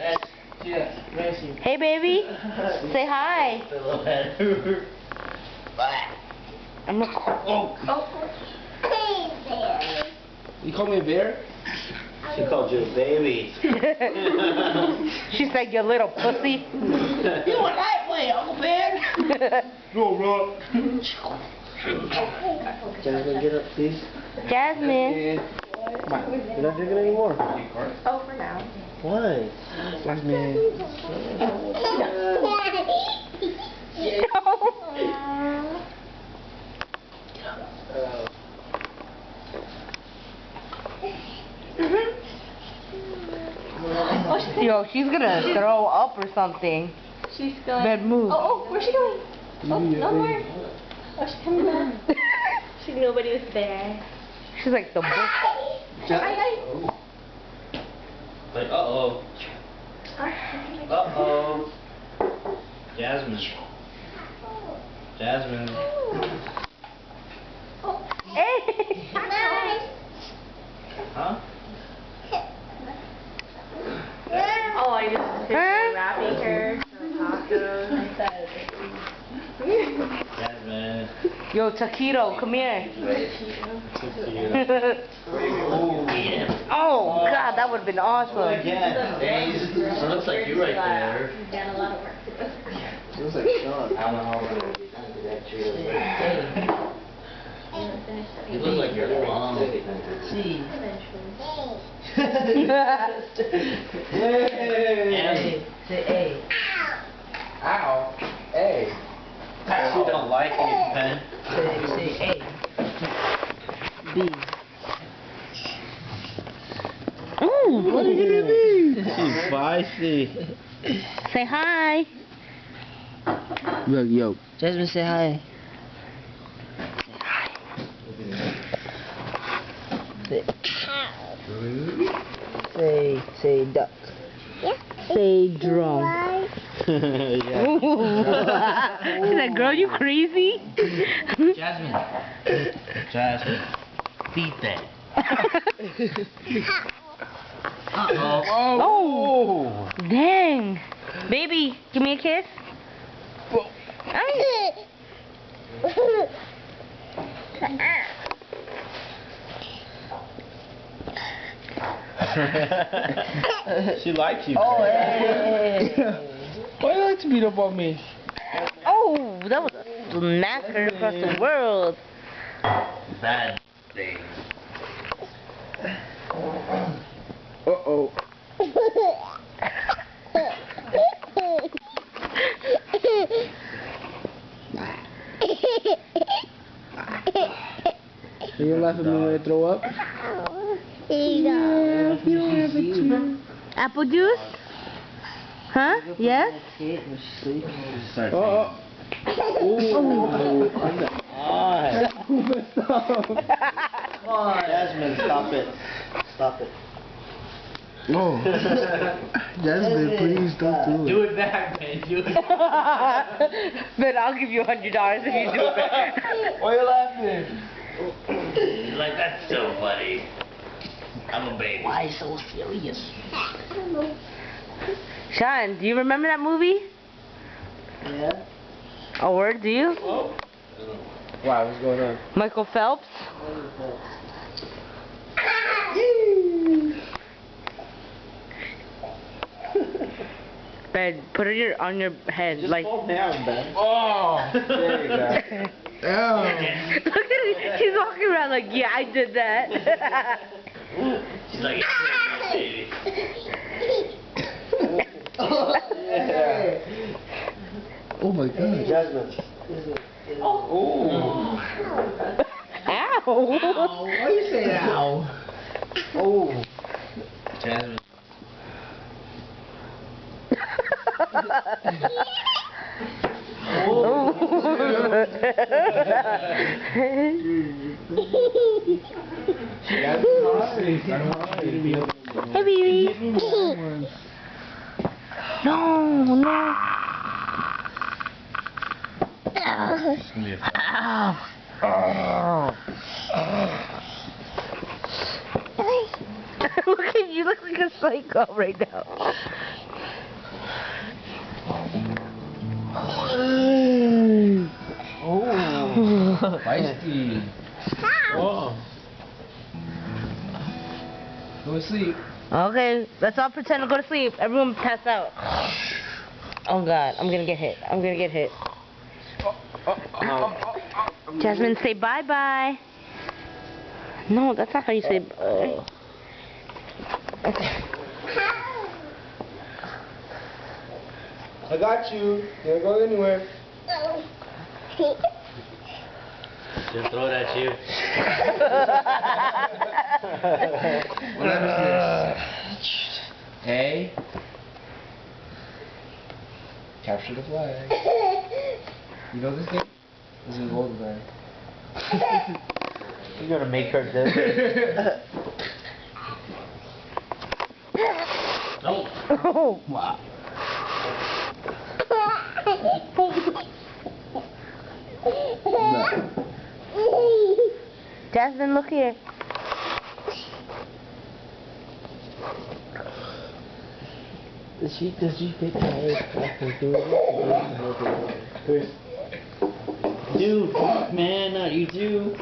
Hey, baby. Say hi. I'm not. Oh. You call me a bear? She called you a baby. She's like, you little pussy. You went that way, Uncle Ben. Go, bro. Jasmine, get up, please. Jasmine. Come on. You're not drinking anymore. Oh, for now. Why? Jasmine. Yo, she's gonna throw up or something. She's going. Bad move. Oh, where's she going? Oh, no more. Oh, she's coming back. Nobody was there. She's like the book. Like, uh-oh. Uh-oh. Jasmine. Jasmine. Hey. Huh? Oh, I just wrapping her some tacos. Jasmine. Yo, Taquito, come here. Oh, God, that would have been awesome. Again. It looks like you right there. We've got a lot of work to do. Looks like Sean. I don't know how we're going to be done to that tree. You look like your mom. Eventually. Hey. Say A. Ow. Hey. She don't like it, Ben. Say A. B. Ooh. She's spicy. Say hi. Look, yo. Jasmine, say hi. Say duck. Say drum. Yeah. She's like, girl, you crazy? Jasmine. Jasmine. Beat that. Uh-oh. Oh. Dang. Baby, give me a kiss. She likes you. Oh, hey. Why you like to beat up on me? Oh, that was a smacker across the world. Bad thing. Uh-oh. Are you laughing at me when I throw up? Yeah, you don't have a tear. Apple juice? Huh? Yes? Uh-oh. Jasmine, stop it. Stop it. Oh. Jasmine, please don't do it. Do it back, man. Do it. But I'll give you $100 if you do it. Why are you laughing? She's like, that's so funny. I'm a baby. Why so serious? Sean, do you remember that movie? Yeah. A word, do you? Oh. Wow, what's going on? Michael Phelps? Ben, put it on your head, Just like. fall down, Ben. Oh! There you go. Ow. Look at her, she's walking around like, yeah, I did that. She's like, baby. Oh my god. Jasmine. Oh. Ow. Why you say ow? Oh. Jasmine. Hey, baby. No, no. Ow. Look at you, look like a psycho right now. Feisty. Oh. Go to sleep. Okay, let's all pretend to go to sleep. Everyone pass out. Oh God, I'm gonna get hit. I'm gonna get hit. Jasmine, say bye-bye. No, that's not how you say bye. I got you. Can't go anywhere. She'll throw it at you. What letter is this? A. Capture the flag. You know this game? This is old guy. You're gonna make her do it. No. Oh, wow. Jasmine, look here. Does she get tired after doing it? Dude, man, not you too.